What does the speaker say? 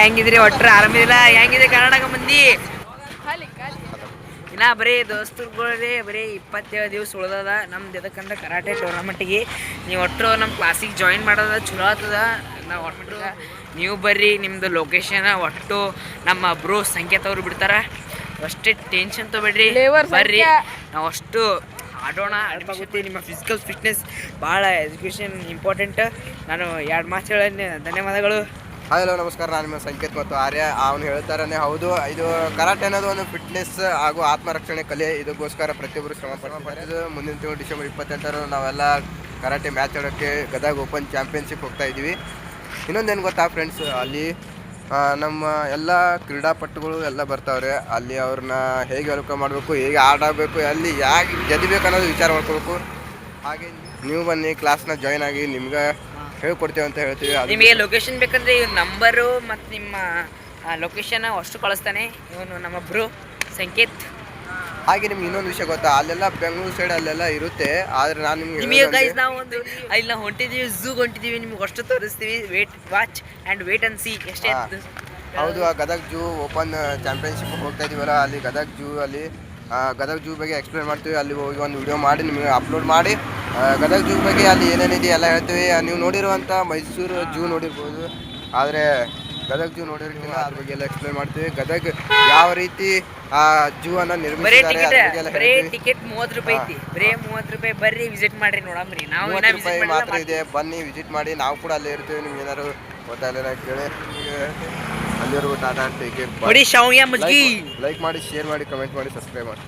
ಹೆಂಗಿದ್ರಿ ಒಟ್ರ ಆರಾಮಿದಿಲ್ಲ ಹೆಂಗಿದೆ ಕರ್ನಾಟಕ ಮಂದಿ ಇನ್ನ ಬರೀ ದೋಸ್ತರುಗಳೇ ಬರೀ 27 ದಿವಸ ಉಳ್ದದ ನಮ್ದು ಎದಕ್ಕಂದ್ರೆ ಕರಾಟೆ ಟೂರ್ನಮೆಂಟಿಗೆ ನೀವು ಒಟ್ಟರು ನಮ್ಮ ಕ್ಲಾಸಿಗೆ ಜಾಯಿನ್ ಮಾಡೋದ ಚಲೋ ಆಗ್ತದ ನಾವು ಒಟ್ಟರು ನೀವು ಬರ್ರಿ ನಿಮ್ಮದು ಲೊಕೇಶನ್ ಒಟ್ಟು ನಮ್ಮ ಬ್ರೋ ಸಂಕೇತ್ ಅವರು ಬಿಡ್ತಾರೆ ಅಷ್ಟೇ ಟೆನ್ಷನ್ ತೊಗೊಬೇಡ್ರಿ ಬರ್ರಿ ನಾವು ಅಷ್ಟು ಆಡೋಣ ಆಗುತ್ತೆ ನಿಮ್ಮ ಫಿಸಿಕಲ್ ಫಿಟ್ನೆಸ್ ಭಾಳ ಎಜುಕೇಷನ್ ಇಂಪಾರ್ಟೆಂಟ್ ನಾನು 2 ಮಾತು ಹೇಳೋಣ ಧನ್ಯವಾದಗಳು. ಹಲೋ ನಮಸ್ಕಾರ, ನಾನು ನಿಮ್ಮ ಸಂಕೇತ್ ಮತ್ತು ಆರ್ಯ. ಅವನು ಹೇಳ್ತಾರನೇ ಹೌದು, ಇದು ಕರಾಟೆ ಅನ್ನೋದು ಒಂದು ಫಿಟ್ನೆಸ್ ಹಾಗೂ ಆತ್ಮರಕ್ಷಣೆ ಕಲೆ. ಇದಕ್ಕೋಸ್ಕರ ಪ್ರತಿಯೊಬ್ಬರು ಶ್ರಮ ಪಡ್ತಿದ್ದು ಮುಂದಿನ ತಿಂಗಳು ಡಿಸೆಂಬರ್ 28 ನಾವೆಲ್ಲ ಕರಾಟೆ ಮ್ಯಾಚ್ ಆಡೋಕ್ಕೆ ಗದಗ ಓಪನ್ ಚಾಂಪಿಯನ್ಶಿಪ್ ಹೋಗ್ತಾ ಇದ್ದೀವಿ. ಇನ್ನೊಂದೇನು ಗೊತ್ತಾ ಫ್ರೆಂಡ್ಸ್, ಅಲ್ಲಿ ನಮ್ಮ ಎಲ್ಲ ಕ್ರೀಡಾಪಟುಗಳು ಎಲ್ಲ ಬರ್ತಾವ್ರೆ. ಅಲ್ಲಿ ಅವ್ರನ್ನ ಹೇಗೆ ವೆಲ್ಕಮ್ ಮಾಡಬೇಕು, ಹೇಗೆ ಆಡಬೇಕು, ಅಲ್ಲಿ ಯಾಕೆ ಗೆಲ್ಲಬೇಕು ಅನ್ನೋದು ವಿಚಾರ ಮಾಡ್ಕೋಬೇಕು. ಹಾಗೆ ನೀವು ಬನ್ನಿ, ಕ್ಲಾಸ್ನ ಜಾಯ್ನ್ ಆಗಿ, ನಿಮ್ಗೆ ಹೇಳ್ಕೊಡ್ತೇವೆ ಅಂತ ಹೇಳ್ತೀವಿ. ನಿಮಗೆ ಲೊಕೇಶನ್ ಬೇಕಂದ್ರೆ ಇವ್ರ ನಂಬರು ಮತ್ತು ನಿಮ್ಮ ಲೊಕೇಶನ್ ಅಷ್ಟು ಕಳಿಸ್ತಾನೆ ಇವನು ನಮ್ಮ ಬ್ರೋ ಸಂಕೇತ್. ಹಾಗೆ ನಿಮ್ಗೆ ಇನ್ನೊಂದು ವಿಷಯ ಗೊತ್ತಾ, ಅಲ್ಲೆಲ್ಲ ಬೆಂಗಳೂರು ಸೈಡ್ ಅಲ್ಲೆಲ್ಲ ಇರುತ್ತೆ. ಆದರೆ ನಾನು ನಿಮಗೆ ಗೈಸ್ ನಾವು ಒಂದು ಅಲ್ಲಿ ನಾವು ಹೊಂಟಿದ್ದೀವಿ, ಝೂಗೆ ಹೊಂಟಿದ್ದೀವಿ, ನಿಮ್ಗೆ ಅಷ್ಟು ತೋರಿಸ್ತೀವಿ. Watch and wait and see ಎಷ್ಟೇ. ಹೌದು, ಆ ಗದಗ ಝೂ ಓಪನ್ ಚಾಂಪಿಯನ್ಶಿಪ್ ಹೋಗ್ತಾ ಇದೀವಲ್ಲ, ಅಲ್ಲಿ ಗದಗ ಝೂ ಅಲ್ಲಿ ಗದಗ ಝೂ ಬಗ್ಗೆ ಎಕ್ಸ್ಪ್ಲೇನ್ ಮಾಡ್ತೀವಿ. ಅಲ್ಲಿ ಹೋಗಿ ಒಂದು ವಿಡಿಯೋ ಮಾಡಿ ನಿಮಗೆ ಅಪ್ಲೋಡ್ ಮಾಡಿ ಗದಗ ಝೂ ಬಗ್ಗೆ ಅಲ್ಲಿ ಏನೇನಿದೆ ಎಲ್ಲ ಹೇಳ್ತೀವಿ. ನೀವು ನೋಡಿರುವಂಥ ಮೈಸೂರು ಝೂ ನೋಡಿರ್ಬೋದು, ಆದರೆ ಗದಗ ಝೂ ನೋಡಿರ್ತೀವಿ, ಅದ್ರ ಬಗ್ಗೆ ಎಲ್ಲ ಎಕ್ಸ್ಪ್ಲೇನ್ ಮಾಡ್ತೀವಿ. ಗದಗ ಯಾವ ರೀತಿ ಆ ಝೂ ಅನ್ನ ನಿರ್ಮಿಸಿದ್ದಾರೆ. ಬರೀ ಟಿಕೆಟ್ 30 ರೂಪಾಯಿ ಐತಿ, ಬರೀ 30 ರೂಪಾಯಿ. ಬರ್ರಿ ವಿಸಿಟ್ ಮಾಡ್ರಿ, ನೋಡಮ್ರಿ. ನಾವು 30 ರೂಪಾಯಿ ಮಾತ್ರ ಇದೆ, ಬನ್ನಿ ವಿಸಿಟ್ ಮಾಡಿ. ನಾವು ಕೂಡ ಅಲ್ಲೇ ಇರ್ತೀವಿ. ನಿಮ್ಗೆ ಏನಾದ್ರು ಗೊತ್ತಾಗಲಿಲ್ಲ ಕೇಳಿ. ಅಲ್ಲಿವರೆಗೂ ಟಾಟಾ, ಟೇಕ್ ಕೇರ್, ಲೈಕ್ ಮಾಡಿ, ಶೇರ್ ಮಾಡಿ, ಕಮೆಂಟ್ ಮಾಡಿ, ಸಬ್ಸ್ಕ್ರೈಬ್ ಮಾಡಿ.